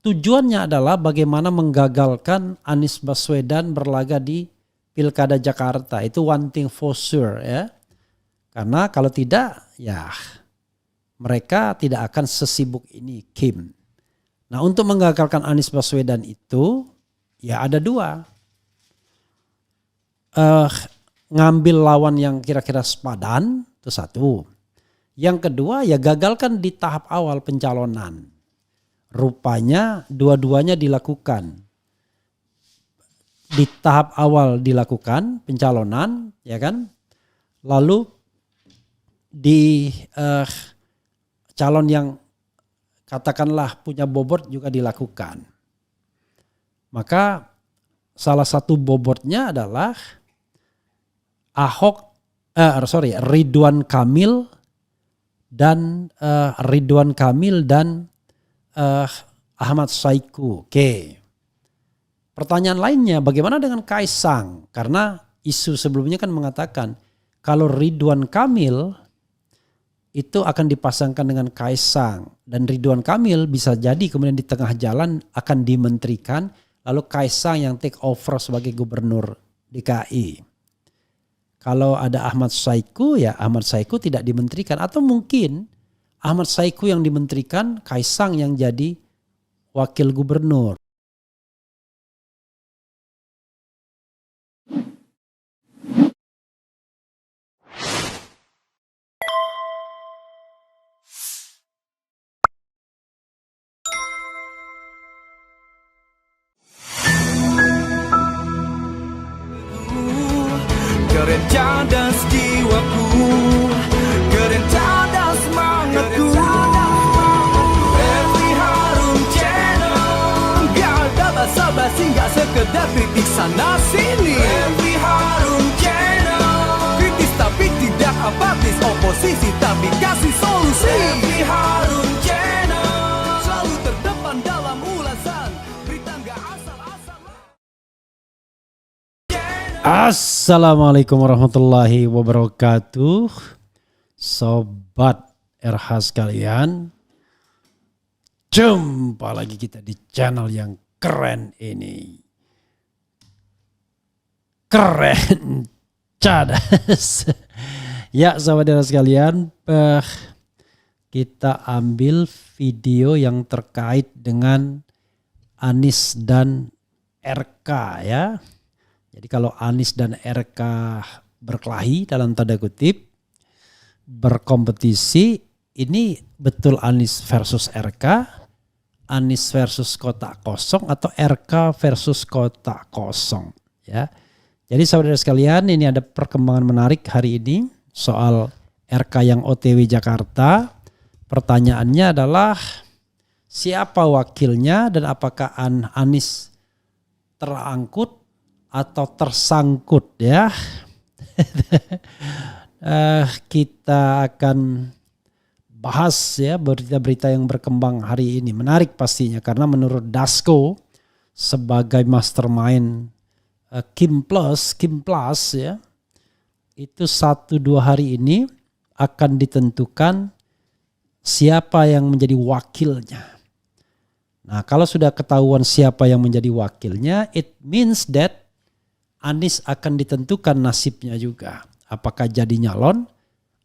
tujuannya adalah bagaimana menggagalkan Anies Baswedan berlaga di Pilkada Jakarta. Itu one thing for sure ya. Karena kalau tidak ya mereka tidak akan sesibuk ini Kim. Nah untuk menggagalkan Anies Baswedan itu ya ada dua. Ngambil lawan yang kira-kira sepadan itu satu. Yang kedua ya gagalkan di tahap awal pencalonan. Rupanya dua-duanya dilakukan. Di tahap awal dilakukan pencalonan ya kan. Lalu di calon yang katakanlah punya bobot juga dilakukan. Maka salah satu bobotnya adalah Ridwan Kamil dan Ahmad Saiku. Oke. Pertanyaan lainnya bagaimana dengan Kaisang? Karena isu sebelumnya kan mengatakan kalau Ridwan Kamil itu akan dipasangkan dengan Kaisang. Dan Ridwan Kamil bisa jadi kemudian di tengah jalan akan dimenterikan. Lalu Kaisang yang take over sebagai gubernur DKI. Kalau ada Ahmad Saiku ya Ahmad Saiku tidak dimenterikan. Atau mungkin Ahmad Saiku yang dimenterikan, Kaisang yang jadi wakil gubernur. Keren cadas jiwaku, keren cadas semangatku. Every Harum Channel, gak ada basa-basi, gak sekedar kritik sana sini. Every Harum Channel, kritis tapi tidak apatis, oposisi tapi kasih solusi. Every Harum Channel, selalu terdepan dalam ulasan, berita gak asal-asalan. Assalamualaikum warahmatullahi wabarakatuh. Sobat RH sekalian, jumpa lagi kita di channel yang keren ini. Keren cadas. Ya sobat RH sekalian, kita ambil video yang terkait dengan Anies dan RK ya. Jadi kalau Anies dan RK berkelahi dalam tanda kutip, berkompetisi, ini betul Anies versus RK, Anies versus kotak kosong atau RK versus kotak kosong ya. Jadi saudara sekalian, ini ada perkembangan menarik hari ini soal RK yang OTW Jakarta. Pertanyaannya adalah siapa wakilnya dan apakah Anies terangkut atau tersangkut ya. Kita akan bahas ya berita-berita yang berkembang hari ini. Menarik pastinya karena menurut Dasko sebagai mastermind Kim Plus ya, itu 1-2 hari ini akan ditentukan siapa yang menjadi wakilnya. Nah kalau sudah ketahuan siapa yang menjadi wakilnya, it means that Anies akan ditentukan nasibnya juga. Apakah jadi nyalon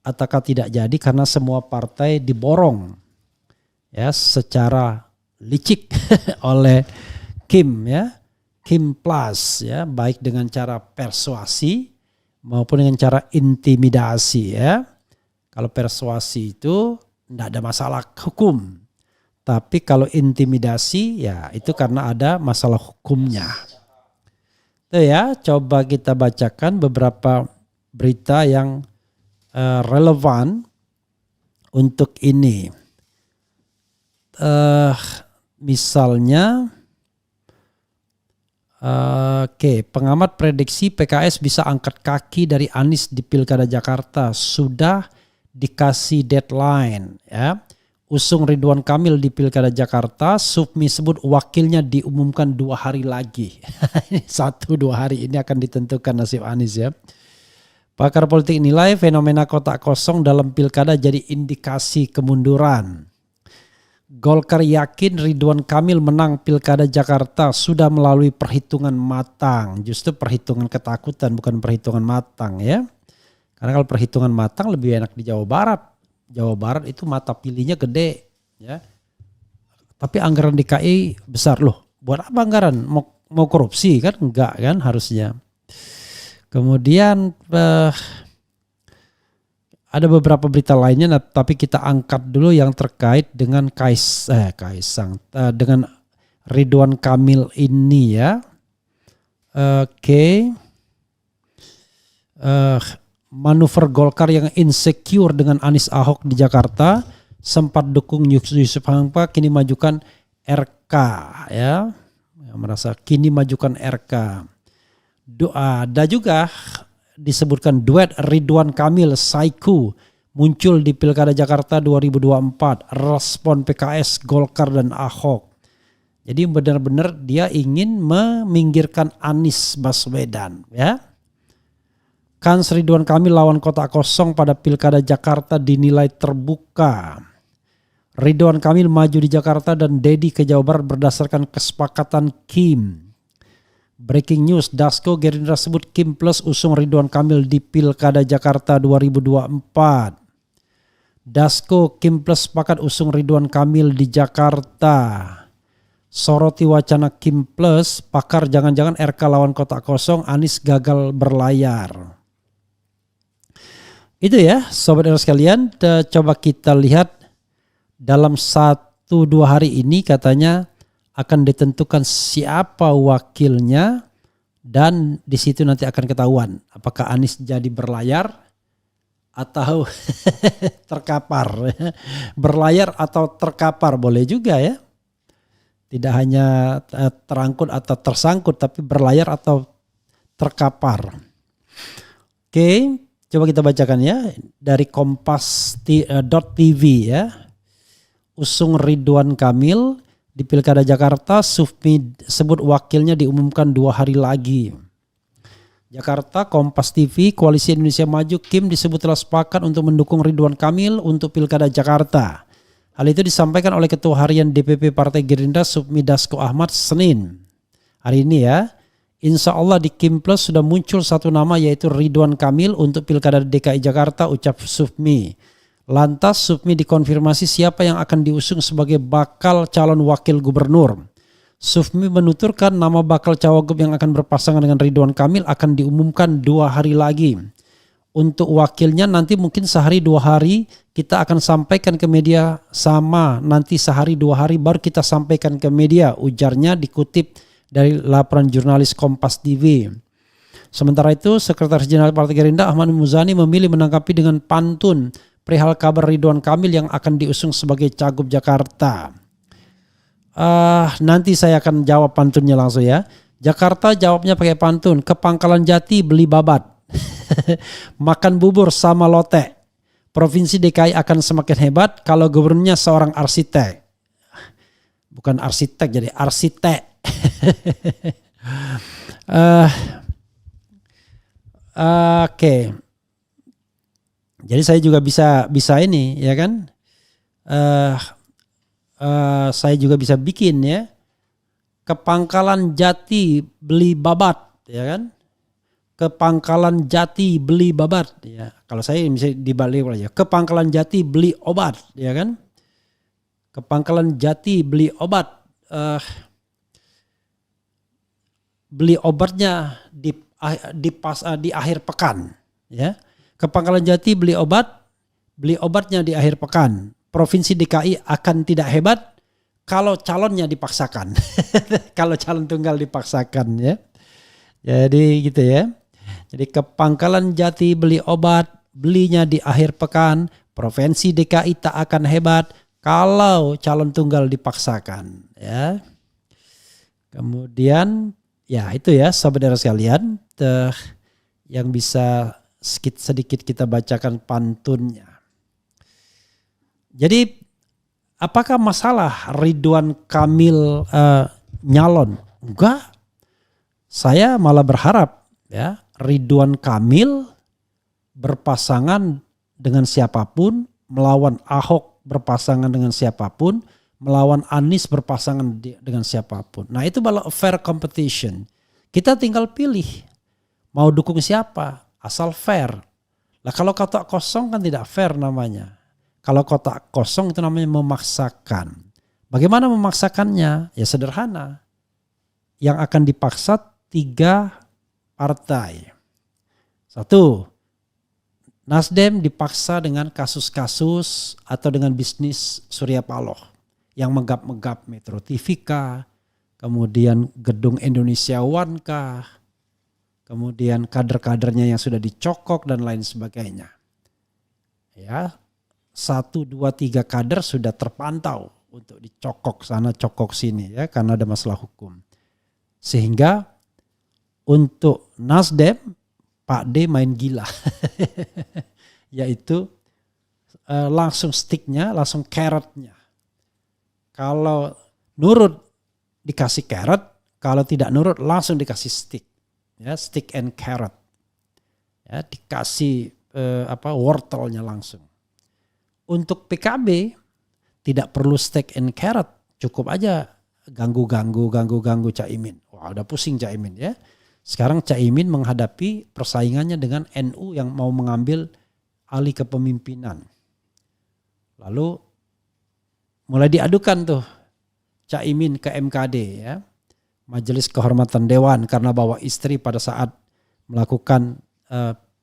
ataukah tidak jadi karena semua partai diborong ya secara licik oleh Kim ya. Kim Plus ya, baik dengan cara persuasi maupun dengan cara intimidasi ya. Kalau persuasi itu tidak ada masalah hukum. Tapi kalau intimidasi ya itu karena ada masalah hukumnya. Itu ya, coba kita bacakan beberapa berita yang relevan untuk ini. Misalnya, pengamat prediksi PKS bisa angkat kaki dari Anies di Pilkada Jakarta, sudah dikasih deadline ya. Usung Ridwan Kamil di Pilkada Jakarta, Sufmi sebut wakilnya diumumkan 2 hari lagi. 1-2 hari ini akan ditentukan nasib Anies ya. Pakar politik nilai fenomena kotak kosong dalam pilkada jadi indikasi kemunduran. Golkar yakin Ridwan Kamil menang Pilkada Jakarta sudah melalui perhitungan matang. Justru perhitungan ketakutan bukan perhitungan matang ya. Karena kalau perhitungan matang lebih enak di Jawa Barat. Jawa Barat itu mata pilihnya gede ya. Tapi anggaran DKI besar loh. Buat apa anggaran? Mau korupsi kan? Enggak kan harusnya. Kemudian ada beberapa berita lainnya, tapi kita angkat dulu yang terkait dengan Kaisang, dengan Ridwan Kamil ini ya. Oke. Manuver Golkar yang insecure dengan Anies Ahok di Jakarta, sempat dukung Yusuf Hamka, kini majukan RK ya. Yang merasa kini majukan RK. Ada juga disebutkan duet Ridwan Kamil Saiku muncul di Pilkada Jakarta 2024, respon PKS, Golkar dan Ahok. Jadi benar-benar dia ingin meminggirkan Anies Baswedan ya. Kans Ridwan Kamil lawan kota kosong pada Pilkada Jakarta dinilai terbuka. Ridwan Kamil maju di Jakarta dan Dedi ke Jawa Barat berdasarkan kesepakatan Kim. Breaking news, Dasko Gerindra sebut Kim Plus usung Ridwan Kamil di Pilkada Jakarta 2024. Dasko Kim Plus sepakat usung Ridwan Kamil di Jakarta. Soroti wacana Kim Plus, pakar jangan-jangan RK lawan kota kosong, Anies gagal berlayar. Itu ya sobat era sekalian, coba kita lihat dalam 1-2 hari ini katanya akan ditentukan siapa wakilnya dan di situ nanti akan ketahuan apakah Anies jadi berlayar atau terkapar. Berlayar atau terkapar boleh juga ya. Tidak hanya terangkut atau tersangkut tapi berlayar atau terkapar. Oke. Coba kita bacakan ya dari kompas.tv ya. Usung Ridwan Kamil di Pilkada Jakarta, Sufmi sebut wakilnya diumumkan 2 hari lagi. Jakarta, Kompas TV, Koalisi Indonesia Maju, Kim disebut telah sepakat untuk mendukung Ridwan Kamil untuk Pilkada Jakarta. Hal itu disampaikan oleh Ketua Harian DPP Partai Gerindra Sufmi Dasko Ahmad Senin. Hari ini ya. Insya Allah di Kim Plus sudah muncul satu nama yaitu Ridwan Kamil untuk Pilkada DKI Jakarta, ucap Sufmi. Lantas Sufmi dikonfirmasi siapa yang akan diusung sebagai bakal calon wakil gubernur. Sufmi menuturkan nama bakal cawagup yang akan berpasangan dengan Ridwan Kamil akan diumumkan 2 hari lagi. Untuk wakilnya nanti mungkin sehari 2 hari kita akan sampaikan ke media sama. Nanti sehari 2 hari baru kita sampaikan ke media, ujarnya dikutip dari laporan jurnalis Kompas TV. Sementara itu, Sekretaris Jenderal Partai Gerindra Ahmad Muzani memilih menanggapi dengan pantun perihal kabar Ridwan Kamil yang akan diusung sebagai Cagup Jakarta. Nanti saya akan jawab pantunnya langsung ya. Jakarta jawabnya pakai pantun, ke Pangkalan Jati beli babat. Makan bubur sama lotek. Provinsi DKI akan semakin hebat kalau gubernurnya seorang arsitek. Bukan arsitek jadi arsitek. Oke. Jadi saya juga bisa ini ya kan. Saya juga bisa bikin ya. Ke Pangkalan Jati beli babat ya kan. Ke Pangkalan Jati beli babat ya. Kalau saya bisa dibalik aja. Ke Pangkalan Jati beli obat ya kan. Ke Pangkalan Jati beli obat. Beli obatnya di akhir pekan ya. Ke Pangkalan Jati beli obatnya di akhir pekan. Provinsi DKI akan tidak hebat kalau calonnya dipaksakan. Kalau calon tunggal dipaksakan ya. Jadi gitu ya. Jadi ke Pangkalan Jati beli obat, belinya di akhir pekan. Provinsi DKI tak akan hebat kalau calon tunggal dipaksakan ya. Kemudian ya itu ya saudara sekalian yang bisa sedikit kita bacakan pantunnya. Jadi apakah masalah Ridwan Kamil nyalon? Enggak. Saya malah berharap ya Ridwan Kamil berpasangan dengan siapapun, melawan Ahok berpasangan dengan siapapun, melawan Anies berpasangan dengan siapapun. Nah itu kalau fair competition. Kita tinggal pilih mau dukung siapa, asal fair. Lah kalau kotak kosong kan tidak fair namanya. Kalau kotak kosong itu namanya memaksakan. Bagaimana memaksakannya? Ya sederhana. Yang akan dipaksa 3 partai. 1, Nasdem dipaksa dengan kasus-kasus atau dengan bisnis Surya Paloh yang megap-megap Metro TV kah, kemudian gedung Indonesia One kah, kemudian kader-kadernya yang sudah dicokok dan lain sebagainya. Ya, 1, 2, 3 kader sudah terpantau untuk dicokok sana cokok sini ya karena ada masalah hukum. Sehingga untuk Nasdem Pak D main gila. Yaitu langsung sticknya, langsung carrotnya. Kalau nurut dikasih carrot, kalau tidak nurut langsung dikasih stick. Ya, stick and carrot. Ya, dikasih wortelnya langsung. Untuk PKB tidak perlu stick and carrot, cukup aja ganggu Caimin. Wah, udah pusing Caimin ya. Sekarang Caimin menghadapi persaingannya dengan NU yang mau mengambil alih kepemimpinan. Lalu mulai diadukan tuh Caimin ke MKD ya. Majelis Kehormatan Dewan karena bawa istri pada saat melakukan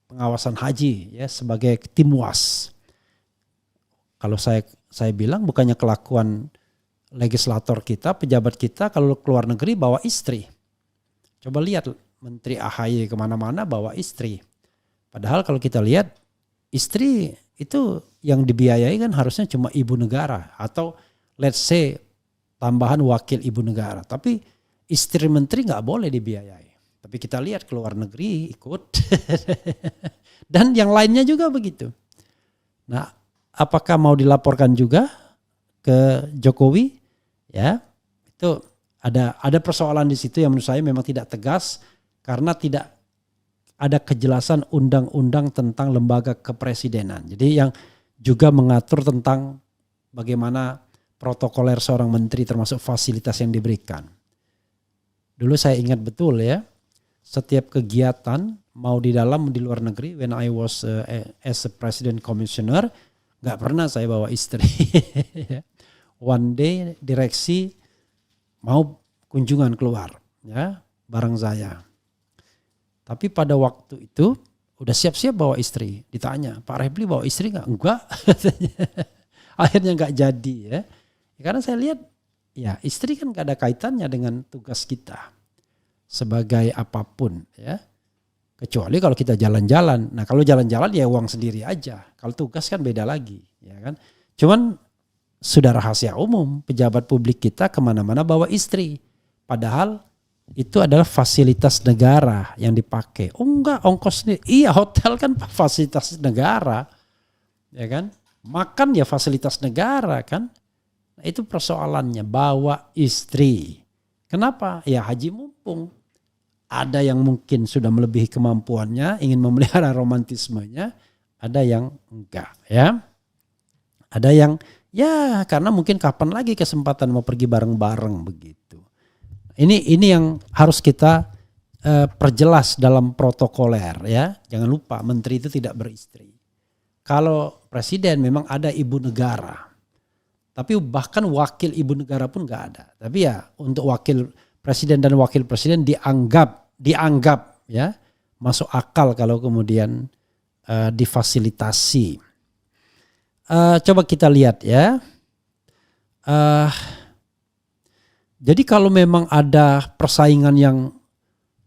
pengawasan haji ya sebagai tim was. Kalau saya bilang bukannya kelakuan legislator kita, pejabat kita kalau keluar negeri bawa istri. Coba lihat Menteri AHY kemana-mana bawa istri. Padahal kalau kita lihat istri itu yang dibiayai kan harusnya cuma ibu negara atau let's say tambahan wakil ibu negara. Tapi istri menteri nggak boleh dibiayai. Tapi kita lihat keluar negeri ikut dan yang lainnya juga begitu. Nah, apakah mau dilaporkan juga ke Jokowi? Ya, itu ada persoalan di situ yang menurut saya memang tidak tegas. Karena tidak ada kejelasan undang-undang tentang lembaga kepresidenan. Jadi yang juga mengatur tentang bagaimana protokoler seorang menteri termasuk fasilitas yang diberikan. Dulu saya ingat betul ya, setiap kegiatan mau di dalam di luar negeri, when I was as a president commissioner, gak pernah saya bawa istri. One day direksi mau kunjungan keluar ya bareng saya. Tapi pada waktu itu udah siap-siap bawa istri. Ditanya, Pak Refli bawa istri gak? Enggak. Akhirnya gak jadi ya. Karena saya lihat ya istri kan gak ada kaitannya dengan tugas kita. Sebagai apapun ya. Kecuali kalau kita jalan-jalan. Nah kalau jalan-jalan ya uang sendiri aja. Kalau tugas kan beda lagi. Ya kan? Cuman sudah rahasia umum. Pejabat publik kita kemana-mana bawa istri. Padahal itu adalah fasilitas negara yang dipakai. Oh enggak, ongkos nih. Iya, hotel kan fasilitas negara. Ya kan? Makan ya fasilitas negara kan. Nah, itu persoalannya, bawa istri. Kenapa? Ya haji mumpung. Ada yang mungkin sudah melebihi kemampuannya, ingin memelihara romantismenya. Ada yang enggak ya. Ada yang ya karena mungkin kapan lagi kesempatan mau pergi bareng-bareng begitu. Ini yang harus kita perjelas dalam protokoler ya. Jangan lupa menteri itu tidak beristri. Kalau presiden memang ada ibu negara. Tapi bahkan wakil ibu negara pun gak ada. Tapi ya untuk wakil presiden dan wakil presiden dianggap ya masuk akal kalau kemudian difasilitasi. Coba kita lihat ya. Jadi kalau memang ada persaingan yang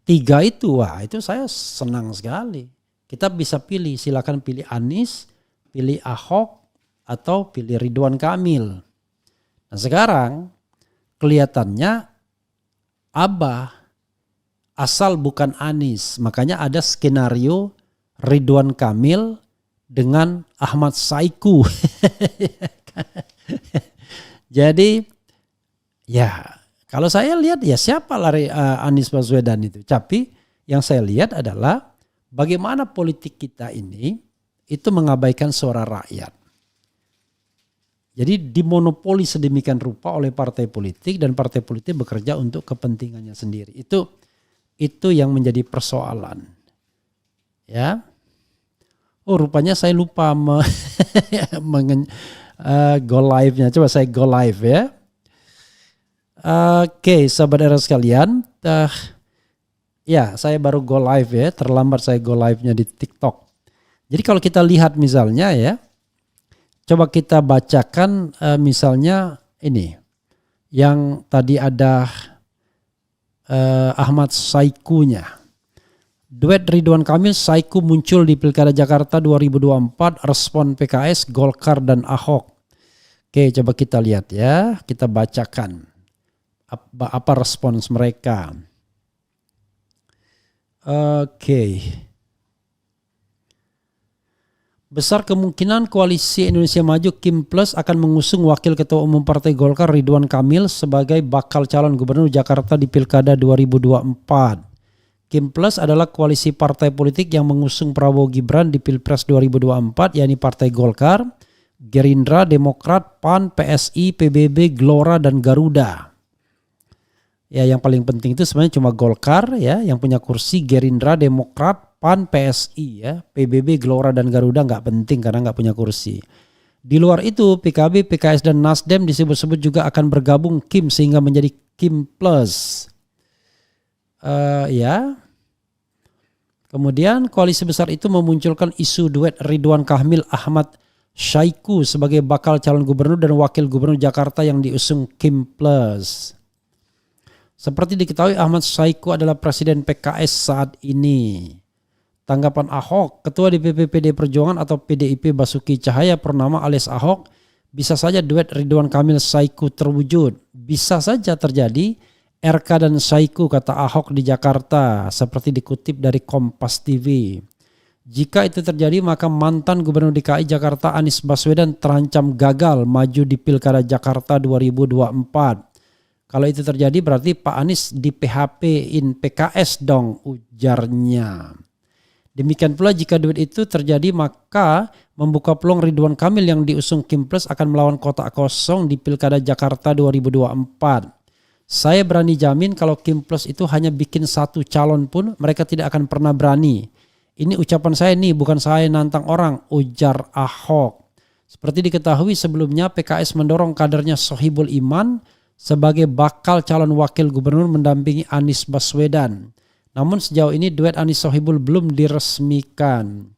3 itu, wah itu saya senang sekali. Kita bisa pilih, silakan pilih Anies, pilih Ahok, atau pilih Ridwan Kamil. Nah sekarang kelihatannya Abah asal bukan Anies. Makanya ada skenario Ridwan Kamil dengan Ahmad Saiku. Jadi ya kalau saya lihat ya siapa lari Anies Baswedan itu. Tapi yang saya lihat adalah bagaimana politik kita ini itu mengabaikan suara rakyat. Jadi dimonopoli sedemikian rupa oleh partai politik dan partai politik bekerja untuk kepentingannya sendiri. Itu yang menjadi persoalan. Ya. Oh, rupanya saya lupa go live-nya. Coba saya go live ya. Oke, sahabat era sekalian. Ya, saya baru go live ya. Terlambat saya go live-nya di TikTok. Jadi kalau kita lihat misalnya ya. Coba kita bacakan misalnya ini. Yang tadi ada Ahmad Saiku-nya. Duet Ridwan Kamil, Saiku muncul di Pilkada Jakarta 2024, respon PKS, Golkar dan Ahok. Oke, coba kita lihat ya, kita bacakan apa respons mereka. Oke. Besar kemungkinan koalisi Indonesia Maju Kim Plus akan mengusung Wakil Ketua Umum Partai Golkar Ridwan Kamil sebagai bakal calon gubernur Jakarta di Pilkada 2024. Kim Plus adalah koalisi partai politik yang mengusung Prabowo Gibran di Pilpres 2024, yakni Partai Golkar, Gerindra, Demokrat, PAN, PSI, PBB, Gelora, dan Garuda. Ya, yang paling penting itu sebenarnya cuma Golkar ya, yang punya kursi, Gerindra, Demokrat, PAN, PSI ya, PBB, Gelora, dan Garuda nggak penting karena nggak punya kursi. Di luar itu PKB, PKS, dan Nasdem disebut-sebut juga akan bergabung Kim sehingga menjadi Kim Plus. Ya. Kemudian koalisi besar itu memunculkan isu duet Ridwan Kamil Ahmad Saiku sebagai bakal calon gubernur dan wakil gubernur Jakarta yang diusung Kim Plus. Seperti diketahui Ahmad Saiku adalah presiden PKS saat ini. Tanggapan Ahok, ketua DPP PD Perjuangan atau PDIP Basuki Cahayapurnama alias Ahok, bisa saja duet Ridwan Kamil Saiku terwujud. Bisa saja terjadi RK dan Saiku, kata Ahok di Jakarta, seperti dikutip dari Kompas TV. Jika itu terjadi maka mantan Gubernur DKI Jakarta Anies Baswedan terancam gagal maju di Pilkada Jakarta 2024. Kalau itu terjadi berarti Pak Anies di PHP-in PKS dong, ujarnya. Demikian pula jika duit itu terjadi maka membuka peluang Ridwan Kamil yang diusung Kim Plus akan melawan kotak kosong di Pilkada Jakarta 2024. Saya berani jamin kalau Kim Plus itu hanya bikin satu calon pun mereka tidak akan pernah berani. Ini ucapan saya nih, bukan saya nantang orang, ujar Ahok. Seperti diketahui sebelumnya PKS mendorong kadernya Sohibul Iman sebagai bakal calon wakil gubernur mendampingi Anies Baswedan. Namun sejauh ini duet Anies Sohibul belum diresmikan.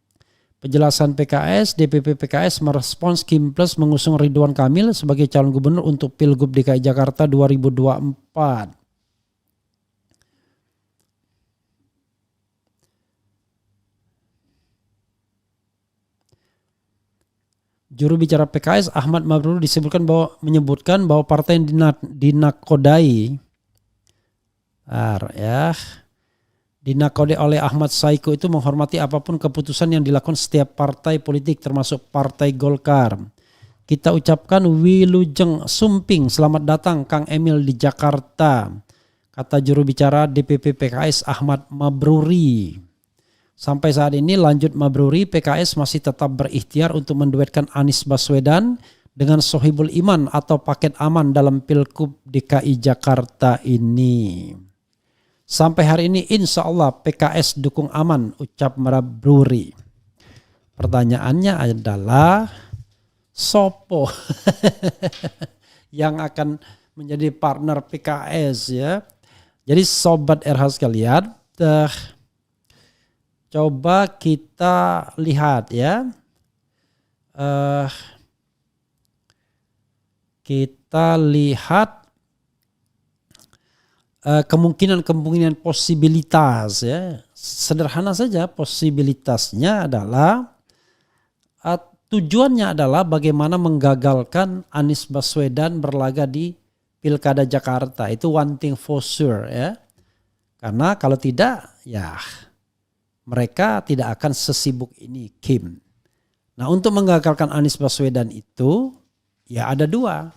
Penjelasan PKS, DPP PKS merespons Kim Plus mengusung Ridwan Kamil sebagai calon gubernur untuk Pilgub DKI Jakarta 2024. Juru bicara PKS Ahmad Mabrur menyebutkan bahwa partai yang dinakodai dinakodai oleh Ahmad Saiku itu menghormati apapun keputusan yang dilakukan setiap partai politik termasuk Partai Golkar. Kita ucapkan Wilujeng Sumping, selamat datang Kang Emil di Jakarta, kata juru bicara DPP PKS Ahmad Mabruri. Sampai saat ini lanjut Mabruri, PKS masih tetap berikhtiar untuk menduetkan Anies Baswedan dengan Sohibul Iman atau paket aman dalam Pilgub DKI Jakarta ini. Sampai hari ini insya Allah PKS dukung aman, ucap Mabruri. Pertanyaannya adalah sopo yang akan menjadi partner PKS ya. Jadi sobat RH sekalian, coba kita lihat ya. Kita lihat kemungkinan posibilitas ya. Sederhana saja, posibilitasnya adalah tujuannya adalah bagaimana menggagalkan Anies Baswedan berlaga di Pilkada Jakarta. Itu one thing for sure ya. Karena kalau tidak ya mereka tidak akan sesibuk ini Kim. Nah, untuk menggagalkan Anies Baswedan itu ya ada dua.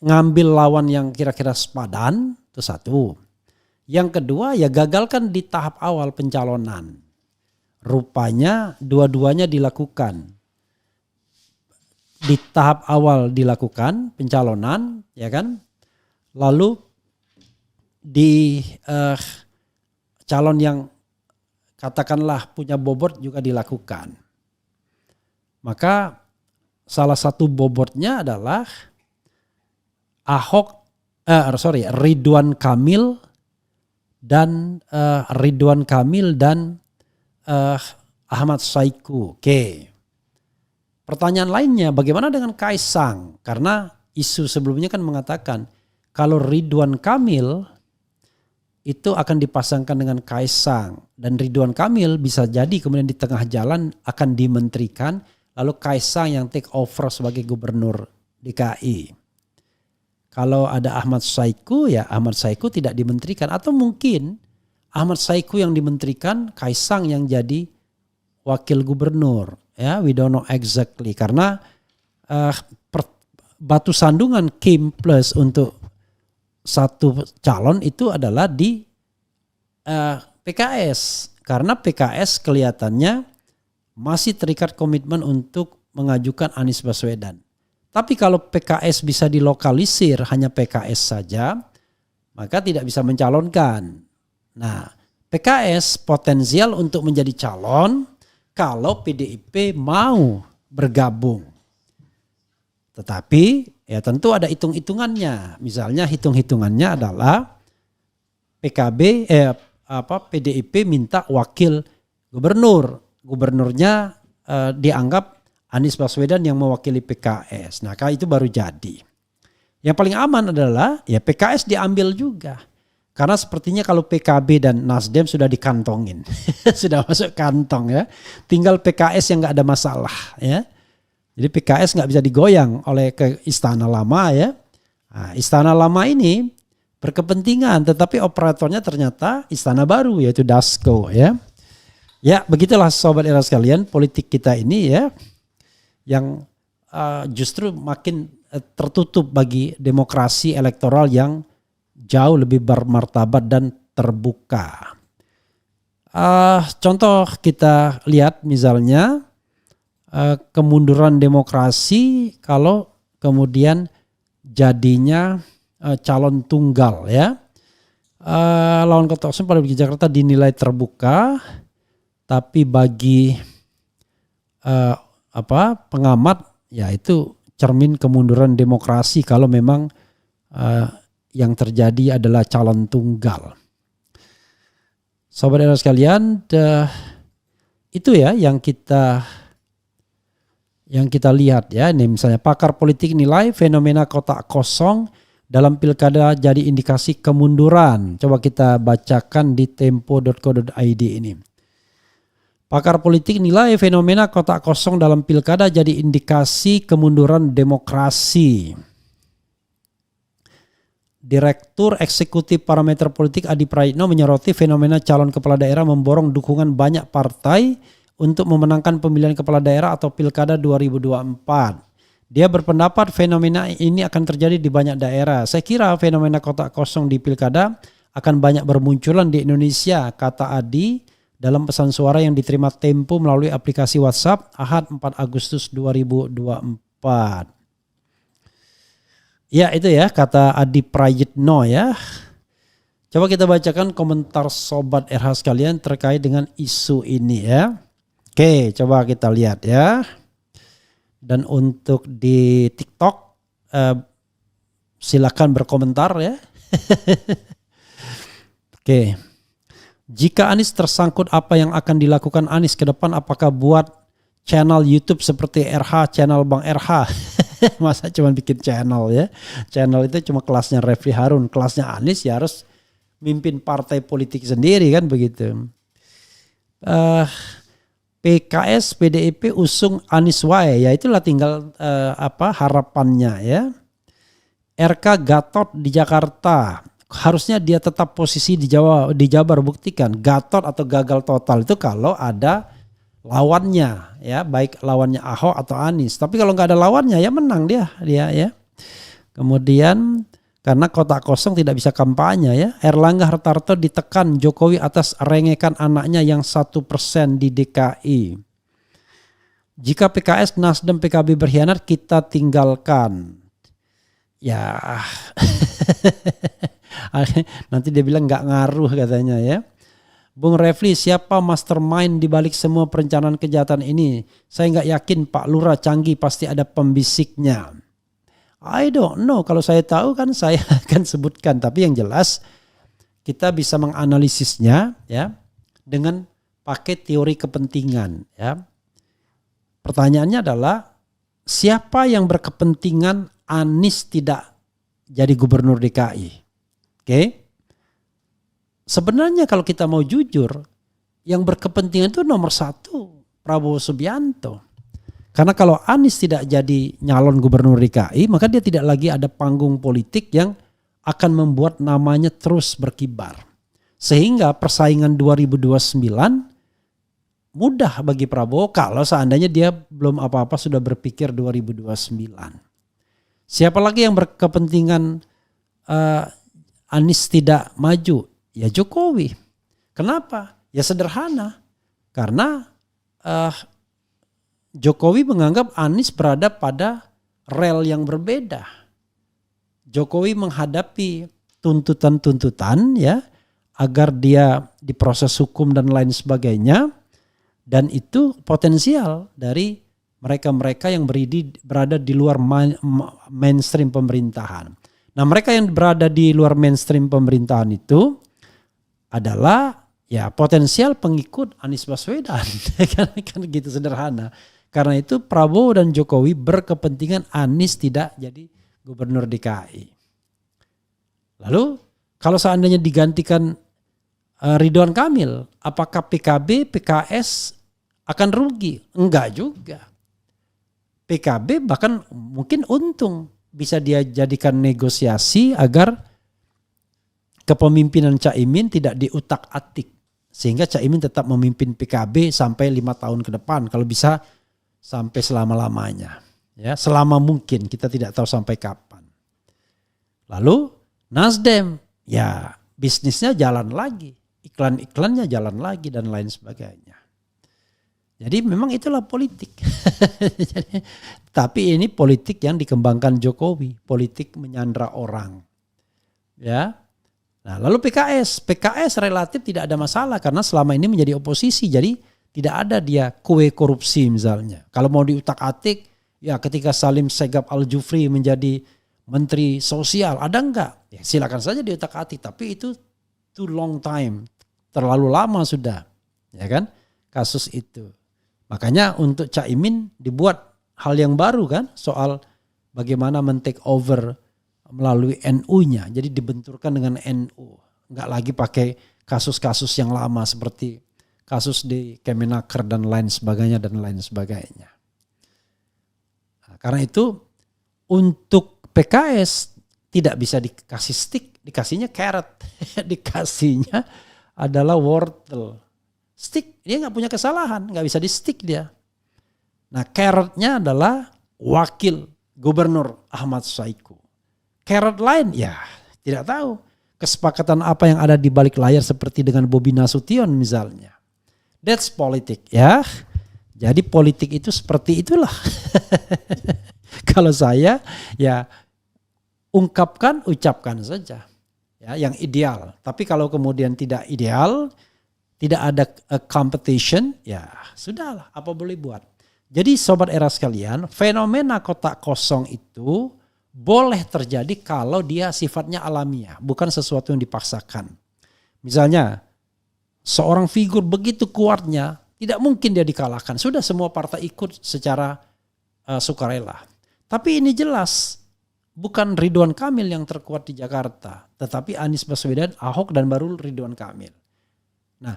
Ngambil lawan yang kira-kira sepadan, itu satu. Yang kedua ya gagalkan di tahap awal pencalonan. Rupanya dua-duanya dilakukan. di tahap awal dilakukan pencalonan, ya kan? Lalu di calon yang katakanlah punya bobot juga dilakukan. Maka salah satu bobotnya adalah Ridwan Kamil dan Ahmad Saiku. Oke. Pertanyaan lainnya, bagaimana dengan Kaisang? Karena isu sebelumnya kan mengatakan kalau Ridwan Kamil itu akan dipasangkan dengan Kaisang, dan Ridwan Kamil bisa jadi kemudian di tengah jalan akan dimenterikan, lalu Kaisang yang take over sebagai gubernur DKI. Kalau ada Ahmad Saiku, ya Ahmad Saiku tidak dimenterikan, atau mungkin Ahmad Saiku yang dimenterikan, Kaisang yang jadi wakil gubernur. Ya, we don't know exactly, karena batu sandungan Kim Plus untuk satu calon itu adalah di PKS, karena PKS kelihatannya masih terikat komitmen untuk mengajukan Anies Baswedan. Tapi kalau PKS bisa dilokalisir hanya PKS saja, maka tidak bisa mencalonkan. Nah, PKS potensial untuk menjadi calon kalau PDIP mau bergabung. Tetapi ya tentu ada hitung-hitungannya. Misalnya hitung-hitungannya adalah PDIP minta wakil gubernur. Gubernurnya dianggap Anies Baswedan yang mewakili PKS. Nah, itu baru jadi. Yang paling aman adalah ya PKS diambil juga. Karena sepertinya kalau PKB dan Nasdem sudah dikantongin. Sudah masuk kantong ya. Tinggal PKS yang gak ada masalah ya. Jadi PKS gak bisa digoyang oleh ke Istana Lama ya. Nah, Istana Lama ini berkepentingan, tetapi operatornya ternyata Istana Baru, yaitu Dasko ya. Ya begitulah Sobat Era sekalian, politik kita ini ya. Yang justru makin tertutup bagi demokrasi elektoral yang jauh lebih bermartabat dan terbuka. Contoh kita lihat misalnya kemunduran demokrasi kalau kemudian jadinya calon tunggal ya. Lawan Kota Osum pada Dki Jakarta dinilai terbuka, tapi bagi pengamat ya itu cermin kemunduran demokrasi kalau memang yang terjadi adalah calon tunggal. Sobat Era sekalian, itu ya yang kita lihat ya. Ini misalnya pakar politik nilai fenomena kotak kosong dalam pilkada jadi indikasi kemunduran. Coba kita bacakan di tempo.co.id ini. Pakar politik nilai fenomena kotak kosong dalam pilkada jadi indikasi kemunduran demokrasi. Direktur Eksekutif Parameter Politik Adi Praitno menyoroti fenomena calon kepala daerah memborong dukungan banyak partai untuk memenangkan pemilihan kepala daerah atau pilkada 2024. Dia berpendapat fenomena ini akan terjadi di banyak daerah. Saya kira fenomena kotak kosong di pilkada akan banyak bermunculan di Indonesia, kata Adi dalam pesan suara yang diterima Tempo melalui aplikasi WhatsApp Ahad 4 Agustus 2024. Ya itu ya kata Adi Prayitno ya. Coba kita bacakan komentar Sobat RH sekalian terkait dengan isu ini ya. Oke, coba kita lihat ya. Dan untuk di TikTok silakan berkomentar ya. Oke. Jika Anies tersangkut, apa yang akan dilakukan Anies ke depan? Apakah buat channel YouTube seperti RH, channel Bang RH? Masa cuma bikin channel ya. Channel itu cuma kelasnya Refli Harun. Kelasnya Anies ya harus mimpin partai politik sendiri kan begitu. PKS, PDIP usung Anies wae. Ya itulah tinggal harapannya ya. RK Gatot di Jakarta. Harusnya dia tetap posisi di Jabar. Buktikan Gatot atau gagal total itu kalau ada lawannya ya, baik lawannya Ahok atau Anies. Tapi kalau nggak ada lawannya ya menang dia ya. Kemudian karena kotak kosong tidak bisa kampanye ya. Erlangga Hartarto ditekan Jokowi atas rengekan anaknya yang 1% di DKI. Jika PKS, Nasdem, PKB berkhianat, kita tinggalkan. Ya, nanti dia bilang nggak ngaruh katanya ya. Bung Refli, siapa mastermind di balik semua perencanaan kejahatan ini? Saya nggak yakin Pak Lurah canggih, pasti ada pembisiknya. I don't know, kalau saya tahu kan saya akan sebutkan. Tapi yang jelas kita bisa menganalisisnya ya dengan pakai teori kepentingan. Ya. Pertanyaannya adalah siapa yang berkepentingan Anies tidak jadi gubernur DKI? Oke? Sebenarnya kalau kita mau jujur, yang berkepentingan itu nomor satu Prabowo Subianto. Karena kalau Anies tidak jadi nyalon gubernur DKI, maka dia tidak lagi ada panggung politik yang akan membuat namanya terus berkibar. Sehingga persaingan 2029 mudah bagi Prabowo kalau seandainya dia belum apa-apa sudah berpikir 2029. Siapa lagi yang berkepentingan Anies tidak maju? Ya Jokowi. Kenapa? Ya sederhana. Karena Jokowi menganggap Anies berada pada rel yang berbeda. Jokowi menghadapi tuntutan-tuntutan ya agar dia diproses hukum dan lain sebagainya, dan itu potensial dari mereka-mereka yang berada di luar mainstream pemerintahan. Nah, mereka yang berada di luar mainstream pemerintahan itu adalah ya potensial pengikut Anies Baswedan. kan gitu sederhana. Karena itu Prabowo dan Jokowi berkepentingan Anies tidak jadi gubernur DKI. Lalu kalau seandainya digantikan Ridwan Kamil, apakah PKB, PKS akan rugi? Enggak juga. PKB bahkan mungkin untung, bisa dia jadikan negosiasi agar kepemimpinan Caimin tidak diutak-atik. Sehingga Caimin tetap memimpin PKB sampai 5 tahun ke depan. Kalau bisa sampai selama-lamanya. Ya, selama mungkin, kita tidak tahu sampai kapan. Lalu Nasdem, ya bisnisnya jalan lagi. Iklan-iklannya jalan lagi dan lain sebagainya. Jadi memang itulah politik. Tapi ini politik yang dikembangkan Jokowi. Politik menyandra orang. Ya. Nah, lalu PKS relatif tidak ada masalah karena selama ini menjadi oposisi, jadi tidak ada dia kue korupsi misalnya. Kalau mau diutak-atik, ya ketika Salim Segaf Al-Jufri menjadi Menteri Sosial, ada enggak? Ya silakan saja diutak-atik, tapi itu too long time, terlalu lama sudah, ya kan? Kasus itu. Makanya untuk Caimin dibuat hal yang baru kan, soal bagaimana men-take over melalui NU-nya, jadi dibenturkan dengan NU, nggak lagi pakai kasus-kasus yang lama seperti kasus di Kemenaker dan lain sebagainya. Nah, karena itu untuk PKS tidak bisa dikasih stick, dikasihnya carrot, dikasihnya adalah wortel. Stick dia nggak punya kesalahan, nggak bisa di stick dia. Nah carrotnya adalah wakil gubernur Ahmad Saiku. Carrot lain ya tidak tahu. Kesepakatan apa yang ada di balik layar seperti dengan Bobi Nasution misalnya. That's politik ya. Jadi politik itu seperti itulah. Kalau saya ya ucapkan saja. Ya, yang ideal. Tapi kalau kemudian tidak ideal, tidak ada competition, ya sudahlah apa boleh buat. Jadi sobat era sekalian, fenomena kotak kosong itu boleh terjadi kalau dia sifatnya alamiah, bukan sesuatu yang dipaksakan. Misalnya, seorang figur begitu kuatnya, tidak mungkin dia dikalahkan. Sudah semua partai ikut secara sukarela. Tapi ini jelas, bukan Ridwan Kamil yang terkuat di Jakarta, tetapi Anies Baswedan, Ahok, dan baru Ridwan Kamil. Nah,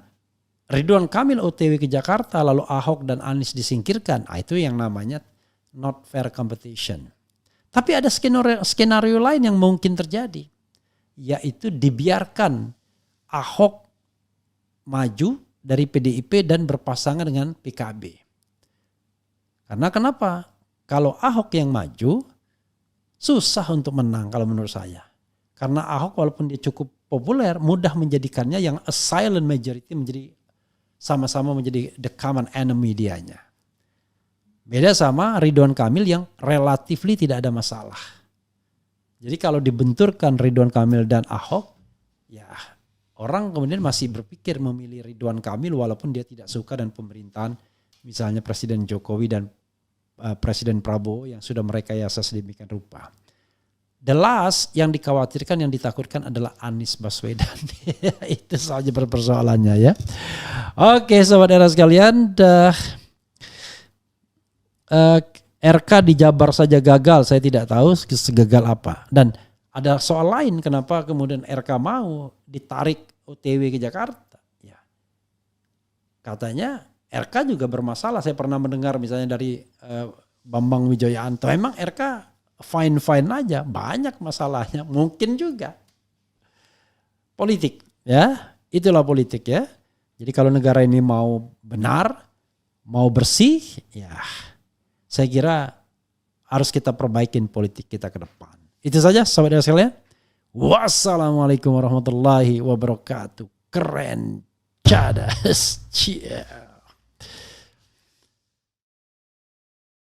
Ridwan Kamil OTW ke Jakarta, lalu Ahok dan Anies disingkirkan, itu yang namanya not fair competition. Tapi ada skenario lain yang mungkin terjadi, yaitu dibiarkan Ahok maju dari PDIP dan berpasangan dengan PKB. Karena kenapa? Kalau Ahok yang maju, susah untuk menang kalau menurut saya. Karena Ahok walaupun dia cukup populer, mudah menjadikannya yang a silent majority menjadi sama-sama menjadi the common enemy dianya. Beda sama Ridwan Kamil yang relatively tidak ada masalah. Jadi kalau dibenturkan Ridwan Kamil dan Ahok, ya orang kemudian masih berpikir memilih Ridwan Kamil walaupun dia tidak suka dan pemerintahan misalnya Presiden Jokowi dan Presiden Prabowo yang sudah merekayasa sedemikian rupa. The last yang dikhawatirkan, yang ditakutkan adalah Anies Baswedan. Itu saja persoalannya ya. Oke sobat era sekalian, RK di Jabar saja gagal, saya tidak tahu segagal apa. Dan ada soal lain kenapa kemudian RK mau ditarik OTW ke Jakarta. Ya. Katanya RK juga bermasalah. Saya pernah mendengar misalnya dari Bambang Wijoyanto, emang RK fine-fine aja, banyak masalahnya, mungkin juga. Politik ya, itulah politik ya. Jadi kalau negara ini mau benar, mau bersih, ya saya kira harus kita perbaikin politik kita ke depan. Itu saja sahabat sekalian. Wassalamualaikum warahmatullahi wabarakatuh. Keren, cadas. Cia.